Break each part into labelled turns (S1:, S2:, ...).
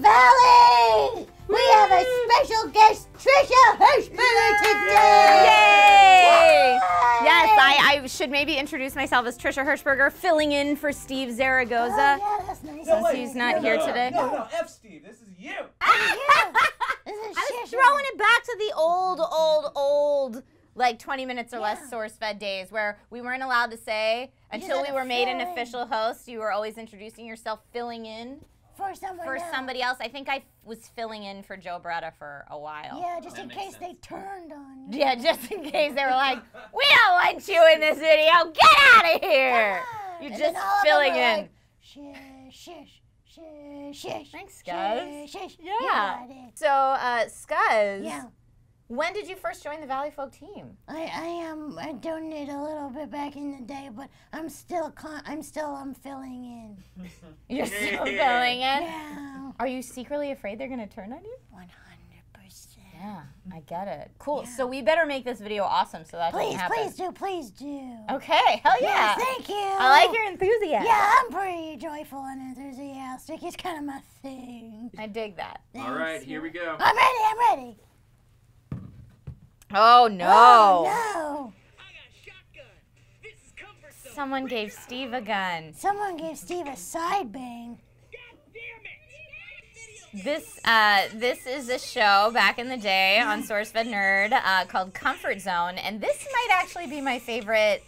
S1: Valley! We have a special guest, Trisha Hirschberger today!
S2: Yay! Yes, I should maybe introduce myself as Trisha Hirschberger, filling in for Steve Zaragoza.
S1: Oh, yeah, that's nice.
S2: Since he's not here today.
S3: No, F Steve, this is you.
S2: I was throwing it back to the old, like 20 minutes or less Sourcefed days where we weren't allowed to say, until we were made an official host, you were always introducing yourself, filling in
S1: for somebody
S2: else. I think I was filling in for Joe Beretta for a while.
S1: Yeah, just in case they turned on you.
S2: Yeah, just in case they were like, we don't want you in this video, get out of here. You're just filling in.
S1: Like, shush.
S2: Thanks, Scuzz.
S1: Shush.
S2: Yeah. So, Scuzz. Yeah. When did you first join the Valley Folk team?
S1: I donated a little bit back in the day, but I'm still filling in.
S2: You're still filling in?
S1: Yeah.
S2: Are you secretly afraid they're gonna turn on you?
S1: 100%.
S2: Yeah, I get it. Cool. Yeah. So we better make this video awesome so that doesn't happen.
S1: Please do.
S2: Okay. Hell yeah.
S1: Thank you.
S2: I like your enthusiasm.
S1: Yeah, I'm pretty joyful and enthusiastic. It's kind of my thing.
S2: I dig that.
S1: Thanks.
S3: All right, here we go.
S1: I'm ready.
S2: Oh no.
S1: Oh no.
S4: I got a shotgun. This is comfort zone.
S2: Someone gave Steve a gun.
S1: Someone gave Steve a side bang.
S4: God damn it.
S2: This is a show back in the day on Sourcefed Nerd called Comfort Zone, and this might actually be my favorite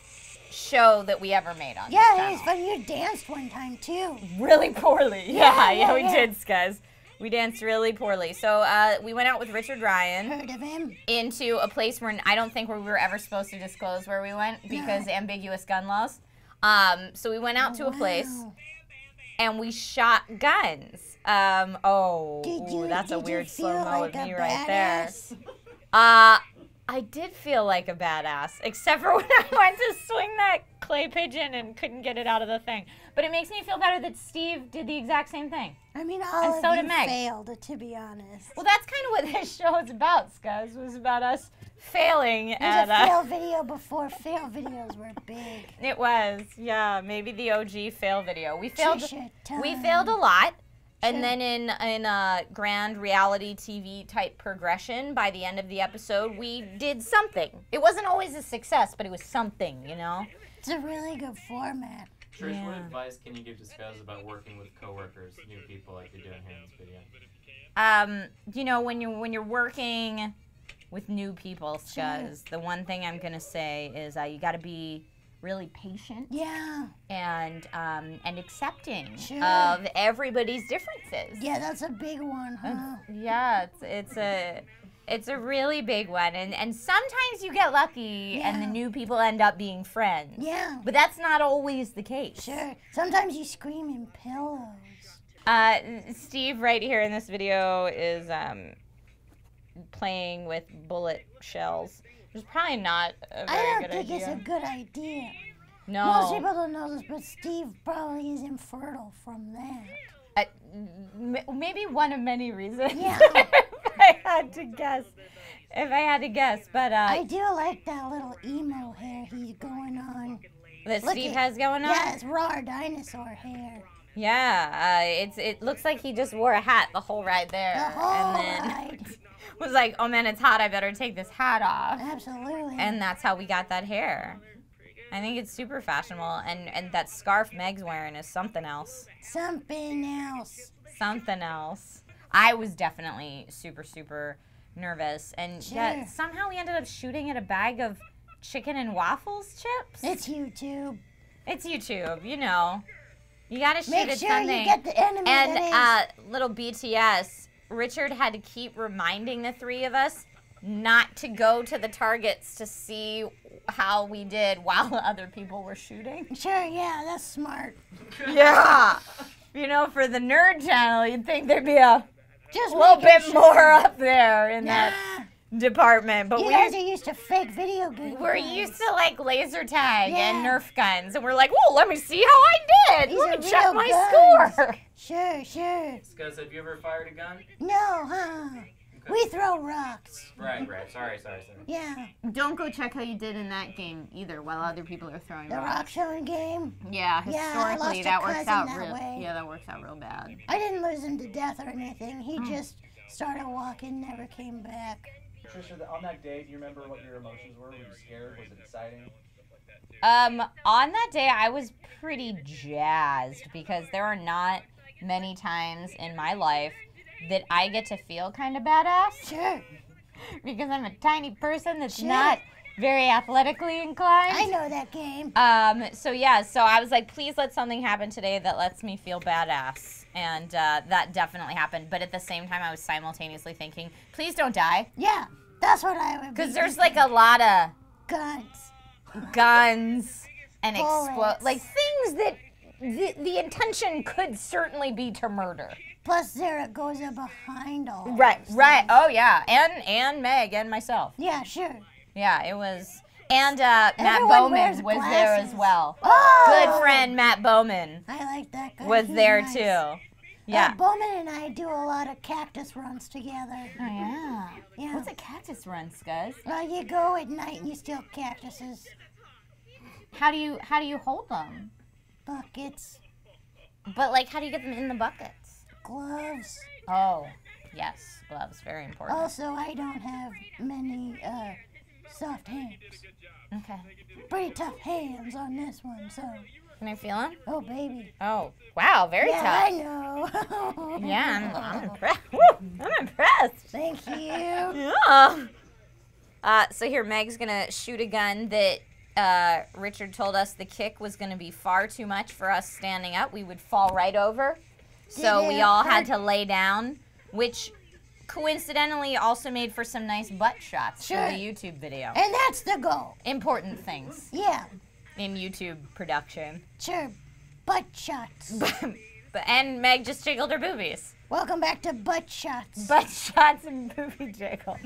S2: show that we ever made on this channel.
S1: Yeah, it is, but you danced one time too.
S2: Really poorly. Yeah, we
S1: yeah.
S2: did, Scuzz. We danced really poorly. So we went out with Richard Ryan.
S1: Heard of him?
S2: Into a place where I don't think we were ever supposed to disclose where we went because ambiguous gun laws. So we went out to a place and we shot guns. That's a weird slow-mo of me right there. I did feel like a badass, except for when I went to swing that clay pigeon and couldn't get it out of the thing. But it makes me feel better that Steve did the exact same thing.
S1: I mean, all
S2: so
S1: of
S2: did
S1: you
S2: Meg.
S1: failed, to be honest.
S2: Well, that's kind of what this show is about, Scuzz. It was about us failing
S1: There's
S2: at
S1: a fail video before fail videos were big.
S2: It was, yeah, maybe the OG fail video. We failed.
S1: Trisha
S2: We failed a lot.
S1: Sure.
S2: And then in a grand reality TV type progression, by the end of the episode, we did something. It wasn't always a success, but it was something, you know?
S1: It's a really good format.
S3: Trish, what advice can you give to Scuzz about working with coworkers, new people like you're doing here in this video?
S2: You know, when you're working with new people, Scuzz, the one thing I'm gonna say is you gotta be really patient.
S1: Yeah.
S2: And accepting
S1: Sure.
S2: of everybody's differences.
S1: Yeah, that's a big one, huh?
S2: Yeah, it's a really big one, and sometimes you get lucky and the new people end up being friends.
S1: Yeah.
S2: But that's not always the case.
S1: Sure. Sometimes you scream in pillows.
S2: Steve right here in this video is playing with bullet shells. Which is probably not a very good idea.
S1: I don't think it's a good idea.
S2: No.
S1: Most people don't know this, but Steve probably is infertile from that.
S2: Maybe one of many reasons.
S1: Yeah.
S2: If I had to guess. But
S1: I do like that little emo hair he's going on.
S2: That Steve has going on?
S1: Yeah, it's raw dinosaur hair.
S2: Yeah, it looks like he just wore a hat the whole ride there.
S1: The whole
S2: and then
S1: ride.
S2: was like, oh man, it's hot, I better take this hat off.
S1: Absolutely.
S2: And that's how we got that hair. I think it's super fashionable, and that scarf Meg's wearing is something else.
S1: Something else.
S2: Something else. I was definitely super, super nervous, and yet somehow we ended up shooting at a bag of chicken and waffles chips.
S1: It's YouTube.
S2: It's YouTube, you know. You gotta shoot
S1: Make
S2: at
S1: sure
S2: something.
S1: you get the enemy that is.
S2: Little BTS, Richard had to keep reminding the three of us not to go to the targets to see how we did while other people were shooting.
S1: Sure, yeah, that's smart.
S2: Yeah. You know, for the nerd channel, you'd think there'd be a
S1: Just
S2: little
S1: making
S2: bit
S1: sure.
S2: more up there in that department. But
S1: You guys are used to fake video games.
S2: we're used to like laser tag and
S1: Yeah.
S2: Nerf guns, and we're like, whoa, let me see how I did.
S1: These
S2: Let
S1: are
S2: me check
S1: real
S2: my
S1: guns.
S2: score.
S1: Sure.
S3: Scuzz, have you ever fired a gun?
S1: No, huh? We throw rocks.
S3: Right. Sorry.
S1: Yeah.
S2: Don't go check how you did in that game either while other people are throwing
S1: The
S2: rocks.
S1: rock throwing game.
S2: Yeah,
S1: Yeah, I
S2: historically
S1: lost a
S2: that works
S1: cousin
S2: out
S1: that
S2: real.
S1: way.
S2: Yeah, that works out real bad.
S1: I didn't lose him to death or anything. He just started walking, never came back.
S5: Trisha, on that day, do you remember what your emotions were? Were you scared? Was it exciting?
S2: On that day I was pretty jazzed because there are not many times in my life that I get to feel kind of badass.
S1: Sure.
S2: Because I'm a tiny person that's
S1: Sure.
S2: not very athletically inclined.
S1: I know that game.
S2: So I was like, please let something happen today that lets me feel badass. And that definitely happened. But at the same time, I was simultaneously thinking, please don't die.
S1: Yeah, that's what I would be.
S2: Because there's like a lot of
S1: guns.
S2: guns and
S1: Bullets.
S2: like things that the intention could certainly be to murder.
S1: Plus, there it goes behind all.
S2: Right.
S1: those
S2: Right.
S1: things.
S2: Oh yeah, and Meg and myself.
S1: Yeah, sure.
S2: Yeah, it was. And Matt
S1: Everyone wears
S2: Bowman was there as
S1: glasses.
S2: well.
S1: Oh!
S2: Good friend Matt Bowman
S1: I like that guy.
S2: was
S1: He's
S2: there
S1: nice.
S2: too. Yeah.
S1: Bowman and I do a lot of cactus runs together.
S2: Oh yeah.
S1: Yeah.
S2: What's a cactus run, Scuzz?
S1: Well, you go at night and you steal cactuses,
S2: How do you hold them?
S1: buckets,
S2: But like, how do you get them in the buckets?
S1: gloves.
S2: Oh, yes, gloves, very important.
S1: Also, I don't have many soft hands.
S2: Okay.
S1: Pretty tough hands on this one, so.
S2: Can I feel them?
S1: Oh, baby.
S2: Oh, wow, very
S1: Yeah, I
S2: tough.
S1: know.
S2: Yeah, I'm impressed. I'm impressed.
S1: Thank you.
S2: Yeah. So here, Meg's gonna shoot a gun that Richard told us the kick was gonna be far too much for us standing up. We would fall right over. So
S1: Did
S2: we
S1: it
S2: all
S1: hurt?
S2: had to lay down, which coincidentally also made for some nice butt shots
S1: Sure.
S2: for the YouTube video.
S1: And that's the goal.
S2: Important things
S1: Yeah,
S2: in YouTube production.
S1: sure. Butt shots.
S2: And Meg just jiggled her boobies.
S1: Welcome back to Butt Shots.
S2: Butt shots and booby jiggle.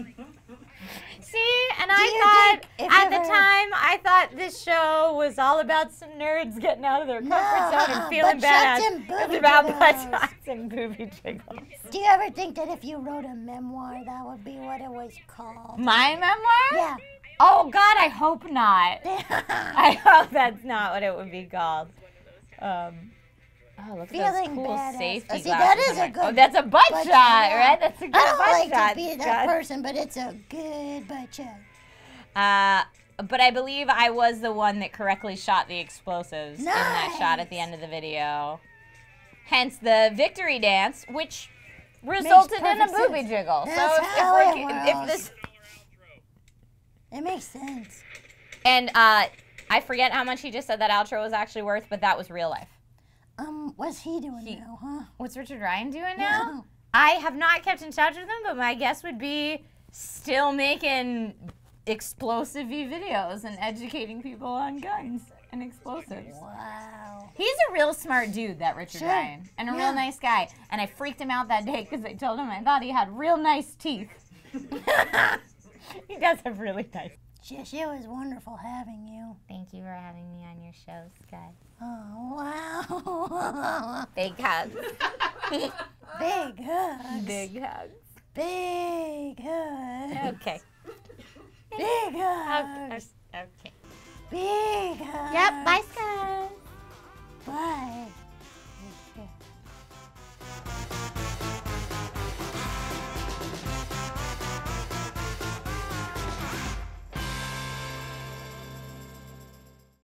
S2: See, and
S1: you
S2: I
S1: think
S2: thought
S1: if
S2: at the
S1: ever-
S2: time I thought this show was all about some nerds getting out of their comfort zone and feeling
S1: butt shots
S2: badass.
S1: and
S2: It's
S1: booby
S2: about butt
S1: jiggles.
S2: shots and booby jiggles.
S1: Do you ever think that if you wrote a memoir, that would be what it was called?
S2: My memoir?
S1: Yeah.
S2: Oh God, I hope not. I hope that's not what it would be called. Oh, look at those
S1: Feeling
S2: cool
S1: badass.
S2: safety
S1: Oh, see,
S2: glasses.
S1: that is
S2: on
S1: a
S2: her.
S1: good
S2: Oh, that's a butt
S1: butt
S2: shot,
S1: shot.
S2: right? That's a good
S1: I don't
S2: butt
S1: like
S2: shot.
S1: to be that
S2: Scott.
S1: person, but it's a good butt shot.
S2: But I believe I was the one that correctly shot the explosives in that shot at the
S1: Nice.
S2: end of the video. Hence the victory dance, which resulted in a
S1: perfect
S2: booby
S1: sense.
S2: jiggle.
S1: That's
S2: So
S1: how
S2: if
S1: it works.
S2: this
S1: It makes sense.
S2: and I forget how much he just said that outro was actually worth, but that was real life.
S1: What's he doing now, huh?
S2: What's Richard Ryan doing
S1: Yeah.
S2: now? I have not kept in touch with him, but my guess would be still making explosive-y videos and educating people on guns and explosives.
S1: Wow.
S2: He's a real smart dude, that Richard
S1: Sure.
S2: Ryan, and a
S1: Yeah.
S2: real nice guy. And I freaked him out that day because I told him I thought he had real nice teeth. He does have really nice.
S1: Jish, it was wonderful having you.
S2: Thank you for having me on your show, Sky.
S1: Oh, wow.
S2: Big hugs.
S1: Big hugs.
S2: Big hugs.
S1: Big hugs.
S2: Okay.
S1: Big hugs.
S2: Okay.
S1: Big hugs.
S2: Yep. Bye, Sky.
S1: Bye.